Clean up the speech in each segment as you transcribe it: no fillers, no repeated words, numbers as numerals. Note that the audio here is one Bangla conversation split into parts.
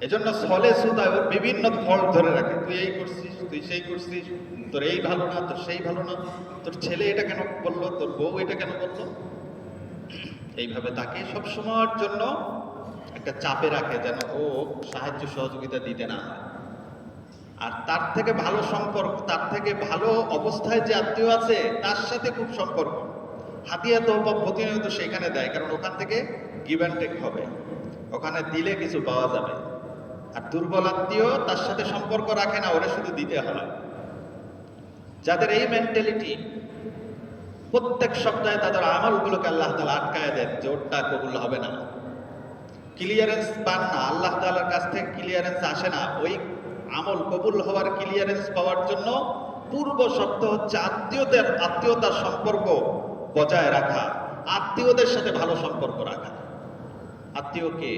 এজন্য ছলে সুতায় ওর বিভিন্ন ফল ধরে রাখে, তুই এই করছিস, তুই সেই করছিস, তোর এই ভালো না, তোর সেই ভালো না, তোর ছেলে এটা কেন বললো, তোর বউ এটা কেন বললো। এইভাবে তাকে সবসময়ের জন্য একটা চাপে রাখে যেন ও সাহায্য সহযোগিতা দিতে না হয়। আর তার থেকে ভালো সম্পর্ক, তার থেকে ভালো অবস্থায় যে আত্মীয় আছে তার সাথে খুব সম্পর্ক। হাতিয়া তওবা প্রতিনিয়ত সেখানে দেয়, কারণ ওখান থেকে গিভ অ্যান্ড টেক হবে, ওখানে দিলে কিছু পাওয়া যাবে। আর দুর্বল আত্মীয় তার সাথে সম্পর্ক রাখে না, ওরা শুধু দিতে হয়। যাদের এই মেন্টালিটি, প্রত্যেক সপ্তাহে তাদের আমলগুলোকে আল্লাহ তাআলা আটকায় দেন যে ওরটা কবুল হবে না, ক্লিয়ারেন্স পান না, আল্লাহ তাআলার কাছ থেকে ক্লিয়ারেন্স আসে না। ওই আমল কবুল হওয়ার ক্লিয়ারেন্স পাওয়ার জন্য পূর্ব শর্ত হচ্ছে আত্মীয়তার সম্পর্ক বজায় রাখা, আত্মীয়দের সাথে ভালো সম্পর্ক রাখা। আত্মীয়কে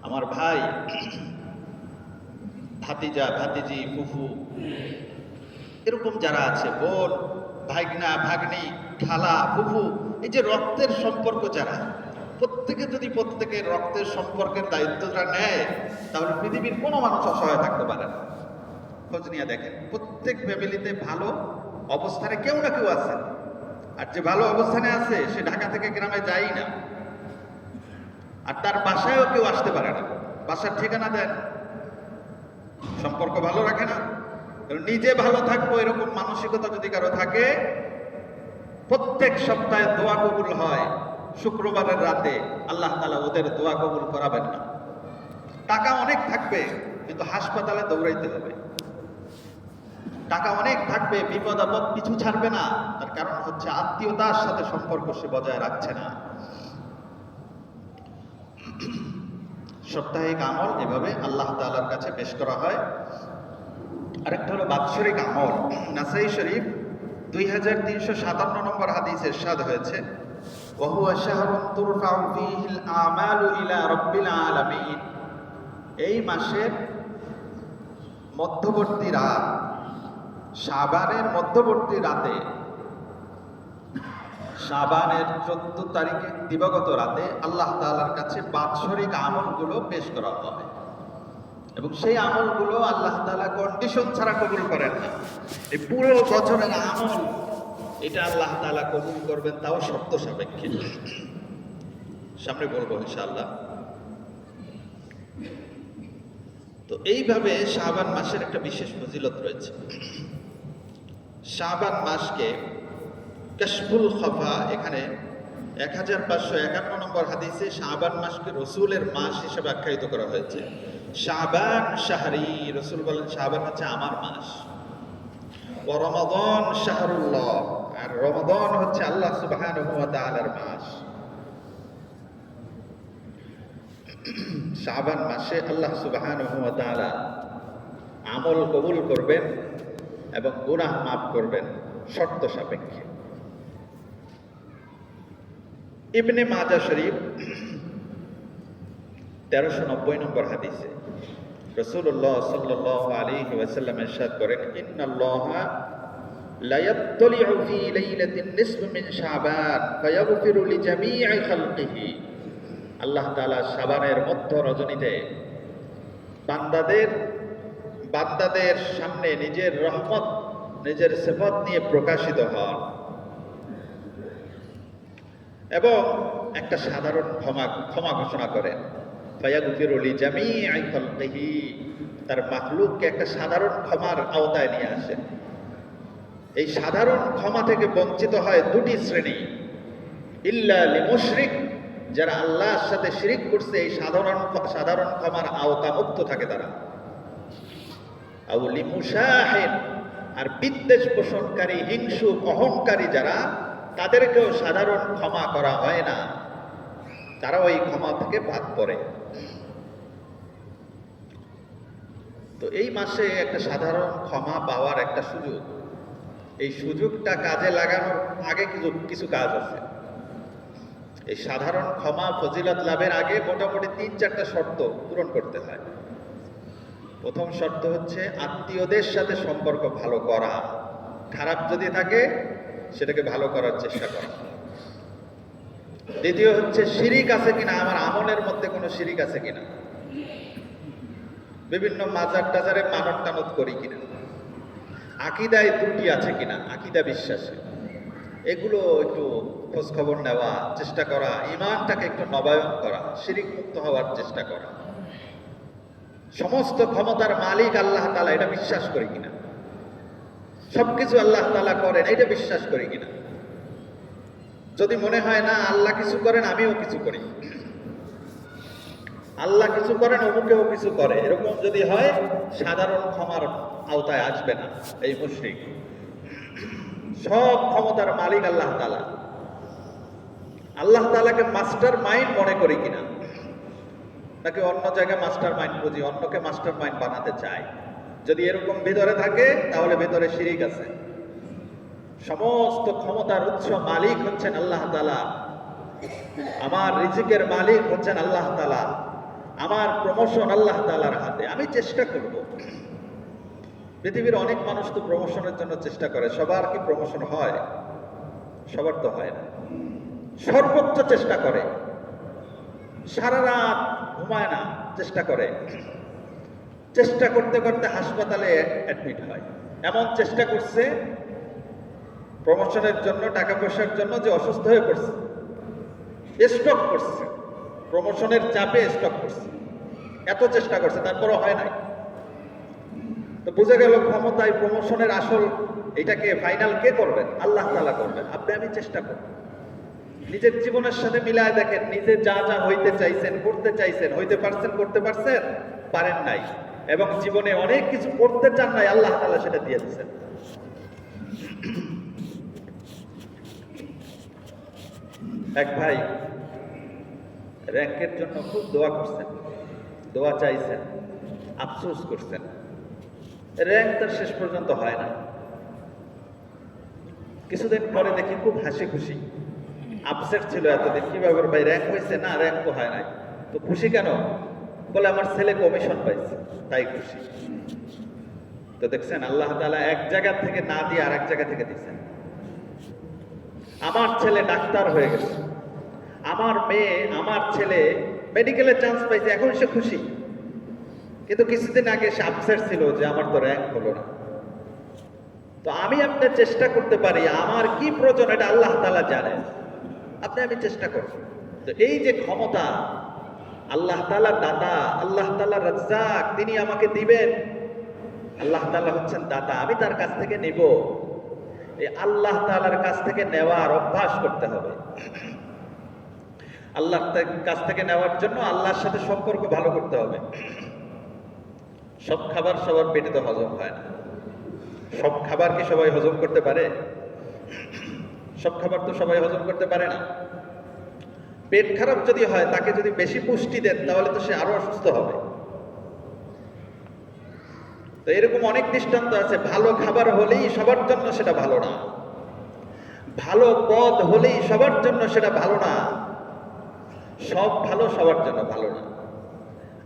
আমার ভাই, ভাতিজা, ভাতিজি, ফুফু, এরকম যারা আছে, বোন, ভাগনা, ভাগ্নি, খালা, ফুফু, এই যে রক্তের সম্পর্ক যারা, প্রত্যেকে যদি প্রত্যেকের রক্তের সম্পর্কের দায়িত্বটা নেয় তাহলে পৃথিবীর কোনো মানুষ অসহায় থাকতে পারে না। খোঁজ নিয়ে দেখেন, প্রত্যেক ফ্যামিলিতে ভালো অবস্থানে কেউ না কেউ আছে। আর যে ভালো অবস্থানে আছে সে ঢাকা থেকে গ্রামে যায় না, আর তার বাসায়ও কেউ আসতে পারে না, বাসার ঠিকানা দেন, সম্পর্ক ভালো রাখে না। নিজে ভালো থাকবো এরকম মানসিকতা যদি কারো থাকে, প্রত্যেক সপ্তাহে দোয়া কবুল হয়, শুক্রবারের রাতে আল্লাহ তাআলা ওদের দোয়া কবুল করাবেন না। টাকা অনেক থাকবে কিন্তু হাসপাতালে দৌড়াইতে হবে, টাকা অনেক থাকবে, বিপদ আপদ পিছু ছাড়বে না, তার কারণ হচ্ছে আত্মীয়তার সাথে সম্পর্ক সে বজায় রাখছে না। সাপ্তাহিক আমল এভাবে আল্লাহ তাআলার কাছে পেশ করা হয়। আরেকটা হলো বাৎসরিক আমল। নাসাই শরীফ 2357 নম্বর হাদিসে ইরশাদ হয়েছে, ওয়া হুয়া শাহরুন তুরফাউ ফীহিল আমালু ইলা রাব্বিল আলামিন। এই মাসের মধ্যবর্তী রাত, শাবানের মধ্যবর্তী রাতে, শাবানের 14 তারিখে দিবাগত রাতে আল্লাহ তাআলার কাছে বাৎসরিক আমলগুলো পেশ করা হবে, এবং সেই আমলগুলো আল্লাহ তাআলা কন্ডিশন ছাড়া কবুল করেন না। এই পুরো বছরের আমল এটা আল্লাহ তাআলা কবুল করবেন, তাও শর্ত সাপেক্ষে। সামনে বলবো ইনশাআল্লাহ। তো এইভাবে শাবান মাসের একটা বিশেষ ফজিলত রয়েছে। শাবান মাসকে কাশফুল খফা, এখানে 1551 নম্বর হাদিসে শাবান মাসকে রসুলের মাস হিসেবে আখ্যায়িত করা হয়েছে। শাবান শাহরি, রসুল বলেন শাবান হচ্ছে আমার মাস। ওয়া রমাদান শাহরুল্লাহ, আর রমাদান হচ্ছে আল্লাহ সুবহানাহু ওয়া তাআলার মাস। শাবান মাসে আল্লাহ সুবহানাহু ওয়া তাআলা আমল কবুল করবেন এবং গুনাহ মাফ করবেন শর্ত সাপেক্ষে। ইবনে মাজাহ শরীফ 1390 নম্বর হাদিসে রাসূলুল্লাহ সাল্লাল্লাহু আলাইহি ওয়াসাল্লাম ইরশাদ করেন, ইন্নাল্লাহা লা ইয়াত্তালিউ ফি লাইলাতিন নিসফ মিন শাবান ফায়াগফিরু লিজামিই খালকিহি। আল্লাহ তাআলা শাবানের মধ্য রজনীতে বান্দাদের সামনে নিজের রহমত, নিজের সিফাত নিয়ে প্রকাশিত হন এবং একটা সাধারণ ক্ষমা ঘোষণা করেন। ফায়াগফিরু লিজামিই খালকিহি, তার মাখলুককে একটা সাধারণ ক্ষমার আওতায় নিয়ে আসেন। এই সাধারণ ক্ষমা থেকে বঞ্চিত হয় দুটি শ্রেণী, ইল্লা লিমুশরিক, যারা আল্লাহর সাথে শিরিক করছে এই সাধারণ ক্ষমার আওতা মুক্ত থাকে তারা, আও লিমুশাহিন, আর বিদ্বেষ পোষণকারী, হিংসুক, অহংকারী যারা, তাদেরকেও সাধারণ ক্ষমা করা হয় না, তারা ওই ক্ষমা থেকে বাদ পড়ে। তো এই মাসে একটা সাধারণ ক্ষমা পাওয়ার একটা সুযোগ, এই সুযোগটা কাজে লাগানোর আগে কিছু কাজ আছে। এই সাধারণ ক্ষমা ফজিলত লাভের আগে মোটামুটি 3-4টা শর্ত পূরণ করতে হয়। প্রথম শর্ত হচ্ছে আত্মীয়দের সাথে সম্পর্ক ভালো করা, খারাপ যদি থাকে সেটাকে ভালো করার চেষ্টা করা। দ্বিতীয় হচ্ছে শিরিক আছে কিনা, আমার আমলের মধ্যে কোনো শিরিক আছে কিনা, বিভিন্ন মাজার টাজারে মানত টানত করি কিনা, আকীদায় ত্রুটি আছে কিনা, আকীদা বিশ্বাসে, এগুলো একটু খোঁজ খবর নেওয়া, চেষ্টা করা, ঈমানটাকে একটু নবায়ন করা, শিরিক মুক্ত হওয়ার চেষ্টা করা। সমস্ত ক্ষমতার মালিক আল্লাহ তাআলা, এটা বিশ্বাস করি কিনা, সবকিছু আল্লাহ তাআলা করেন, এটা বিশ্বাস করি কিনা। যদি মনে হয় না আল্লাহ কিছু করেন আমিও কিছু করি, আল্লাহ কিছু করেন অমুকেও কিছু করে, এরকম যদি হয় সাধারণ ক্ষমার আওতায় আসবে না এই মুশরিক। সব ক্ষমতার মালিক আল্লাহ তাআলা। আল্লাহ তাআলাকে মাস্টার মাইন্ড মনে করি কিনা, নাকি অন্য জায়গায় মাস্টার মাইন্ড বুঝি, অন্যকে মাস্টার মাইন্ড বানাতে চাই। যদি এরকম ভিতরে থাকে তাহলে ভিতরে শিরিক আছে। সমস্ত ক্ষমতার উৎস মালিক হচ্ছেন আল্লাহ তাআলা। আমার রিজিকের মালিক হচ্ছেন আল্লাহ তাআলা। আমার প্রমোশন আল্লাহ তাআলার হাতে। আমি চেষ্টা করব। পৃথিবীর অনেক মানুষ তো প্রমোশনের জন্য চেষ্টা করে, সবার কি প্রমোশন হয়? সবার তো হয় না। সর্বোচ্চ চেষ্টা করে, সারা রাত ঘুমায় না, চেষ্টা করে, চেষ্টা করতে করতে হাসপাতালে অ্যাডমিট হয়। এমন চেষ্টা করছে প্রমোশনের জন্য, টাকা পয়সার জন্য, যে অসুস্থ হয়ে পড়ছে, স্ট্রোক করছে, প্রমোশনের চাপে স্ট্রোক করছে। এত চেষ্টা করছে, তারপরও হয় নাই। তো বুঝে গেল ক্ষমতায় প্রমোশনের আসল এটাকে ফাইনাল কে করবেন? আল্লাহ তাআলা করবেন। আপনি আমি চেষ্টা করব, নিজের জীবনের সাথে মিলায় দেখেন, নিজে যা যা হইতে চাইছেন, করতে চাইছেন, হইতে পারছেন, করতে পারছেন, পারেন নাই, এবং জীবনে অনেক কিছু করতে চান নাই, আল্লাহ তাআলা সেটা দিয়ে দিয়েছেন। এক ভাই র্যাঙ্কের জন্য খুব দোয়া করছেন, দোয়া চাইছেন, আফসোস করছেন, র্যাঙ্ক তার শেষ পর্যন্ত হয় না। কিছুদিন পরে দেখি খুব হাসি খুশি, আপসেট ছিল এতদিন, কিভাবে ভাই র্যাঙ্ক হয়েছে? না, র্যাঙ্ক তো হয় নাই। তো খুশি কেন? বলে আমার ছেলে কমিশন পাইছে, তাই খুশি। তো দেখছেন আল্লাহ তাআলা এক জায়গা থেকে না দিয়ে আর এক জায়গা থেকে দিচ্ছেন। আমার ছেলে ডাক্তার হয়ে গেছে, আমার মেয়ে, আমার ছেলে মেডিকেলে চান্স পাইছে, এখন সে খুশি। কিন্তু কিছুদিন আগে সে আপসেট ছিল যে আমার তো র্যাঙ্ক হলো না। তো আমি আপনি চেষ্টা করতে পারি, আমার কি প্রয়োজন এটা আল্লাহ তাআলা জানেন, আপনি আমি চেষ্টা করব। তো এই যে ক্ষমতা, আল্লাহ তাআলা দাতা, আল্লাহ তাআলা রাজ্জাক, তিনি আমাকে দিবেন। আল্লাহ তাআলা হচ্ছেন দাতা, আমি তার কাছ থেকে নিব। এই আল্লাহ তাআলার কাছ থেকে নেওয়ার অভ্যাস করতে হবে। আল্লাহর কাছ থেকে নেওয়ার জন্য আল্লাহর সাথে সম্পর্ক ভালো করতে হবে। সব খাবার সবার পেটে তো হজম হয় না। সব খাবার কি সবাই হজম করতে পারে? সব খাবার তো সবাই হজম করতে পারে না। পেট খারাপ যদি হয়, তাকে যদি বেশি পুষ্টি দেন তাহলে তো সে আরো অসুস্থ হবে। তো এরকম অনেক দৃষ্টান্ত আছে। ভালো খাবার হলেই সবার জন্য সেটা ভালো না, ভালো পদ হলেই সবার জন্য সেটা ভালো না, সব ভালো সবার জন্য ভালো না।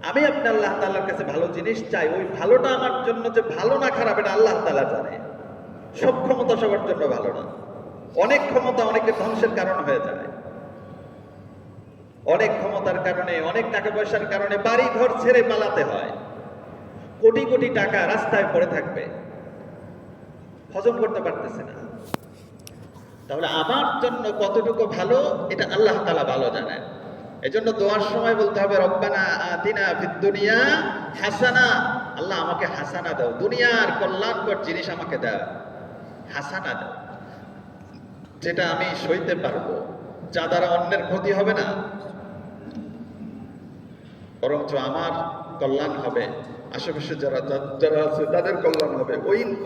আমি আপনি আল্লাহ তাআলার কাছে ভালো জিনিস চাই, ওই ভালোটা আমার জন্য যে ভালো না খারাপ এটা আল্লাহ তাআলা জানে। সব ক্ষমতা সবার জন্য ভালো না। অনেক ক্ষমতা অনেকের ধ্বংসের কারণ হয়ে যায়। অনেক ক্ষমতার কারণে, অনেক টাকা পয়সার কারণে বাড়ি ঘর ছেড়ে পালাতে হয়। কোটি কোটি টাকা রাস্তায় পড়ে থাকবে, হজম করতে পারতেছে না। তাহলে আমার জন্য কতটুকু ভালো এটা আল্লাহ তাআলা ভালো জানেন। এজন্য দোয়ার সময় বলতে হবে রব্বানা আতিনা ফিদ দুনিয়া হাসানা, আল্লাহ আমাকে হাসানা দাও, দুনিয়ার কল্যাণকর জিনিস আমাকে দাও, হাসানা দাও, যেটা আমি সইতে পারবো, যা দ্বারা অন্যের ক্ষতি হবে না, বরঞ্চ আমার কল্যাণ হবে, আশেপাশে যারা যারা আছে তাদের কল্যাণ হবে,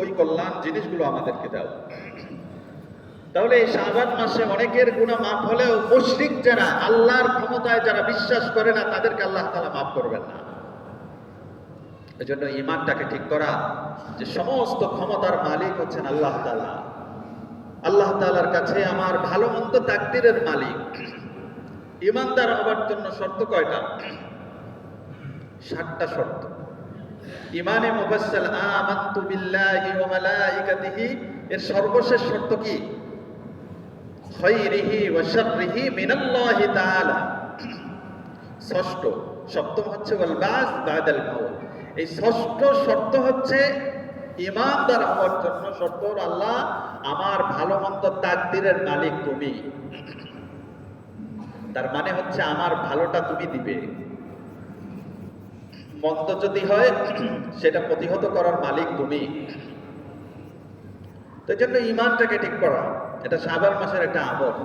ওই কল্যাণ জিনিসগুলো আমাদেরকে দাও। তাহলে এই শাবান মাসে অনেকের গুনাহ মাফ হলেও মুশরিক যারা, আল্লাহর ক্ষমতায় যারা বিশ্বাস করে না, তাদেরকে আল্লাহ তাআলা মাফ করবেন না। এজন্য ঈমানটাকে ঠিক করা, যে সমস্ত ক্ষমতার মালিক হচ্ছেন আল্লাহ তাআলা। আল্লাহ তাআলার কাছে আমার ভালো মন্দ তাকদীরের মালিক। ঈমানদার হওয়ার জন্য শর্ত কয়টা? 7টা শর্ত। ঈমানে মুফাসসাল আমানতু বিল্লাহি ওয়া মালাইকাতিহি, এর সর্বশেষ শর্ত কি? খায়রিহি ওয়া শাররিহি মিনাল্লাহি তাআলা। ষষ্ঠ, সপ্তম হচ্ছে ওয়াল বাস বাদাল মাউত, এই ষষ্ঠ শর্ত হচ্ছে ঈমানদার হওয়ার জন্য শর্ত হলো, আল্লাহ আমার ভালো মন্দ তাকদীরের মালিক তুমি। তার মানে হচ্ছে আমার ভালোটা তুমি দিবে, মন্দ যদি হয় সেটা প্রতিহত করার মালিক তুমি। তো এই জন্য ঈমানটাকে ঠিক করা, এটা শাবান মাসের একটা আমল।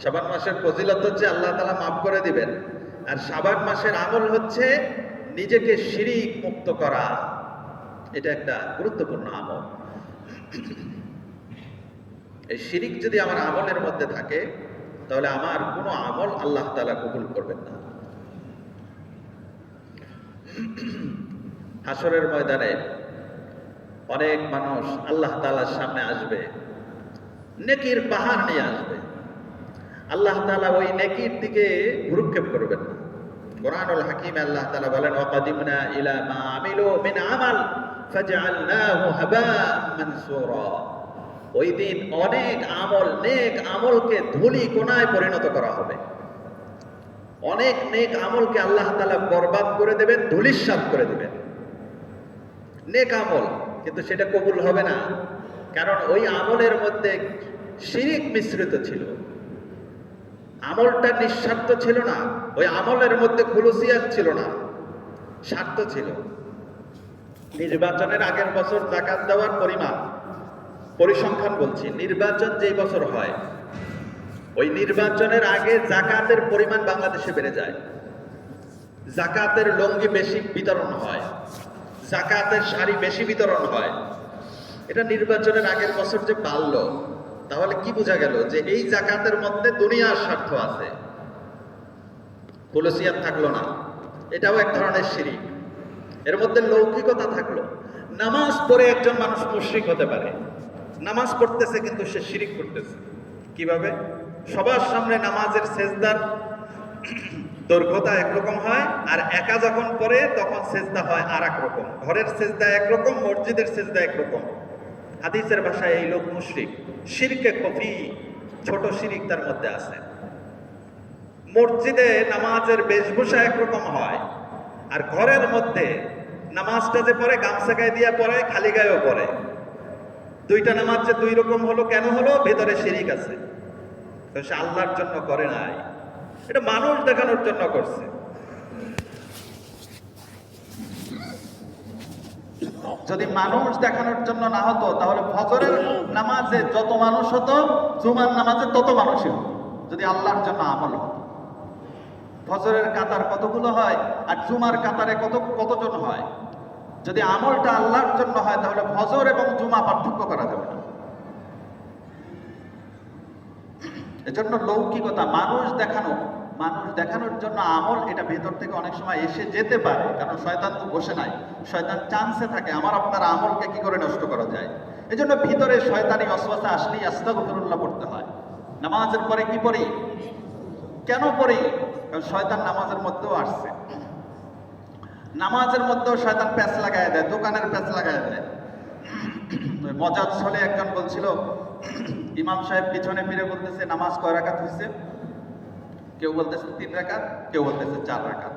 শাবান মাসের ফজিলত হচ্ছে আল্লাহ তাআলা মাফ করে দিবেন, আর শাবান মাসের আমল হচ্ছে নিজেকে শিরিক মুক্ত করা। এটা একটা গুরুত্বপূর্ণ আমল। এই শিরিক যদি আমার আমলের মধ্যে থাকে তাহলে আমার কোনো আমল আল্লাহ তাআলা কবুল করবেন না। হাসরের ময়দানে অনেক মানুষ আল্লাহ তাআলার সামনে আসবে, নেকির পাহাড় নিয়ে আসবে। আল্লাহ তাআলা ওই নেকির দিকে ভ্রুক্ষেপ করবেন না। কুরআনুল হাকিমে আল্লাহ তাআলা বলেন, ওয়াকাদিমনা ইলা মা আমিলু মিন আমাল ফাজআলনাহু হাবাআন মানসুরা। ওই দিন অনেক আমল, নেক আমলকে ধুলি কোনায় পরিণত করা হবে। অনেক নেক আমলকে আল্লাহ তাআলা বরবাদ করে দেবেন, ধুলিস্যাৎ করে দেবেন। নেক আমল, কিন্তু সেটা কবুল হবে না, কারণ ওই আমলের মধ্যে শিরিক মিশ্রিত ছিল। আমলটা নিঃস্বার্থ ছিল না, ওই আমলের মধ্যে খুলুসিয়াত ছিল না, স্বার্থ ছিল। নির্বাচনের আগের বছর যাকাত দেওয়ার পরিমাণ, পরিসংখ্যান বলছি, নির্বাচন যেই বছর হয় ওই নির্বাচনের আগে যাকাতের পরিমাণ বাংলাদেশে বেড়ে যায়। যাকাতের লুঙ্গি বেশি বিতরণ হয়, যাকাতের শাড়ি বেশি বিতরণ হয়। এটা নির্বাচনের আগের বছর যে বাড়লো, তাহলে কি বোঝা গেল? যে এই যাকাতের মধ্যে দুনিয়ার স্বার্থ আছে, খুলুসিয়াত থাকলো না। এটাও এক ধরনের শিরিক। এর মধ্যে লৌকিকতা থাকলো। নামাজ পড়ে একজন মানুষ মুশরিক হতে পারে, নামাজ পড়তেছে কিন্তু সে শিরিক করতেছে। কিভাবে? সবার সামনে নামাজের সেজদার দৈর্ঘ্যতা একরকম হয়, আর একা যখন পড়ে তখন সেজদা হয় আর এক রকম। ঘরের সেজদা একরকম, মসজিদের সেজদা একরকম। হাদিসের ভাষায় এই লোক মুশরিক, শিরকে কফি, ছোট শিরিক তার মধ্যে আছে। মসজিদে নামাজের বেশভূষা একরকম হয়, আর ঘরের মধ্যে নামাজটা যে পড়ে গামছা গায়ে দিয়ে পড়ে, খালি গায়েও পড়ে। দুইটা নামাজ যে দুই রকম হলো, কেন হলো? ভেতরে শিরিক আছে। তো সে আল্লাহর জন্য করে নাই, এটা মানুষ দেখানোর জন্য করছে। যদি মানুষ দেখানোর জন্য না হতো তাহলে ফজরের নামাজে যত মানুষ হতো, জুমার নামাজে তত মানুষই হতো, যদি আল্লাহর জন্য আমল হতো। ফজরের কাতার কতগুলো হয় আর জুমার কাতারে কতজন হয়? যদি আমলটা আল্লাহর জন্য হয় তাহলে ফজর এবং জুমা পার্থক্য করা যাবে না। এজন্য লৌকিকতা, মানুষ দেখানোর জন্য আমল, এটা ভেতর থেকে অনেক সময় এসে যেতে পারে, কারণ শয়তান তো বসে নাই, শয়তান চান্সে থাকে আমার আপনার আমলকে কি করে নষ্ট করা যায়। এজন্য ভিতরে শয়তানি ওয়াসওয়াসা আসলেই আস্তাগফিরুল্লাহ পড়তে হয়। নামাজের পরে কি পড়ি? কেন পড়ি? কারণ শয়তান নামাজের মধ্যেও আসছে, নামাজের মধ্যেও শয়তান প্যাঁচ লাগায় দেয়, দোকানের প্যাঁচ লাগায় দেয়। মজার ছলে একজন বলছিল, ইমাম সাহেব পিছনে ফিরে বলতেছে নামাজ কয় রাকাত হয়েছে? কেউ বলতেছে 3 রাকাত, কেউ বলতেছে 4 রাকাত।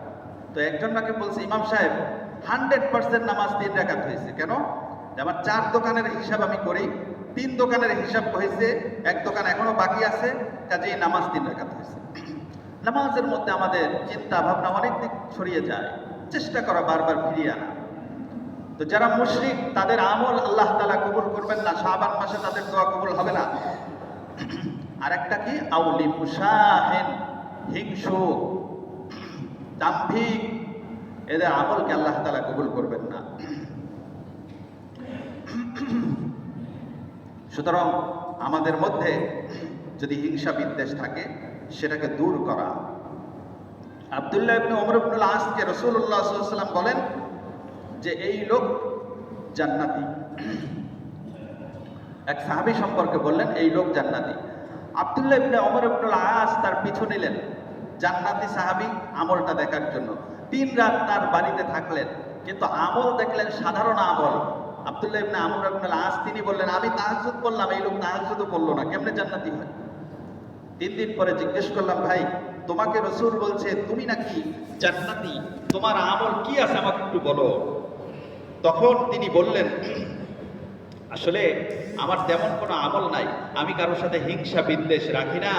তো একজন নাকি বলছে, ইমাম সাহেব 100% নামাজ 3 রাকাত হয়েছে। কেন? আমার 4 দোকানের হিসাব আমি করি, 3 দোকানের হিসাব হয়েছে, 1 দোকান এখনো বাকি আছে, কাজেই নামাজ 3 রাকাত হয়েছে। নামাজের মধ্যে আমাদের চিন্তা ভাবনা অনেক দিক ছড়িয়ে যায়, চেষ্টা করা বারবার ফিরিয়ে আনা। তো যারা মুশরিক তাদের আমল আল্লাহ তাআলা কবুল করবেন না, শাবান মাসে তাদের দোয়া কবুল হবে না। আরেকটা কি? আউলি মুশাহিন, হিংসু, দাম্ভিক, এদের আমলকে আল্লাহ তাআলা কবুল করবেন না। সুতরাং আমাদের মধ্যে যদি হিংসা বিদ্বেষ থাকে সেটাকে দূর করা। আব্দুল্লাহ ইবনে ওমর ইবনুল আসকে রাসূলুল্লাহ সাল্লাল্লাহু আলাইহি ওয়াসাল্লাম বলেন যে এই লোক জান্নাতি। এক সাহাবী সম্পর্কে বললেন এই লোক জান্নাতি। আব্দুল্লাহ ইবনে ওমর ইবনুল আস তার পিছু নিলেন জান্নাতি সাহাবী আমলটা দেখার জন্য। 3 রাত তার বাড়িতে থাকলেন, কিন্তু আমল দেখলেন সাধারণ আমল। আব্দুল্লাহ ইবনে আমর ইবনুল আস তিনি বললেন, আমি তাহাজ্জুদ করলাম, এই লোক তাহাজ্জুদও করলো না, কেমনে জান্নাতি হয়? 3 দিন পরে জিজ্ঞেস করলাম, ভাই তোমাকে রাসূল বলছে তুমি নাকি জান্নাতি, তোমার আমল কি আছে আমাকে একটু বলো। তখন তিনি বললেন, আসলে আমার তেমন কোনো আমল নাই, আমি কারোর সাথে হিংসা বিদ্বেষ রাখি না,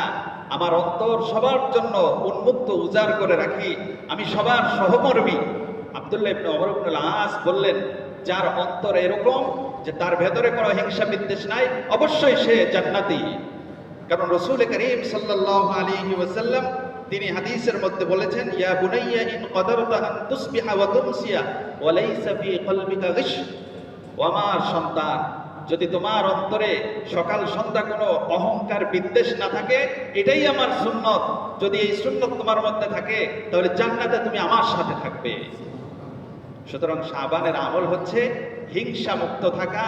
আমার অন্তর সবার জন্য উন্মুক্ত উজাড় করে রাখি, আমি সবার সহমর্মী। আব্দুল্লাহ ইবনে ওমর ইবনে আস বললেন, যার অন্তর এরকম যে তার ভেতরে কোনো হিংসা বিদ্বেষ নাই, অবশ্যই সে জান্নাতি। কারণ রাসূল করিম সাল্লাল্লাহু আলাইহি ওয়াসাল্লাম তিনি হাদিসের মধ্যে বলেছেন, ইয়া বুনাইয়া ইন কদারতা আন তুসবিহা ওয়া তুমসিয়া ওয়া লাইসা ফি কলবিকা গিশ, ও আমার সন্তান, যদি তোমার অন্তরে সকাল সন্ধ্যা কোনো অহংকার বিদ্বেষ না থাকে, এটাই আমার সুন্নত, যদি এই সুন্নত তোমার মধ্যে থাকে তাহলে জান্নাতে তুমি আমার সাথে থাকবে। সুতরাং শাবানের আমল হচ্ছে হিংসা মুক্ত থাকা,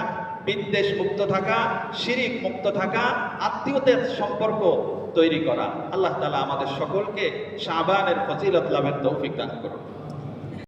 বিদ্বেষ মুক্ত থাকা, শিরিক মুক্ত থাকা, আত্মীয়তার সম্পর্ক তৈরি করা। আল্লাহ তাআলা আমাদের সকলকে শাবানের ফজিলত লাভের তৌফিক দান করুন।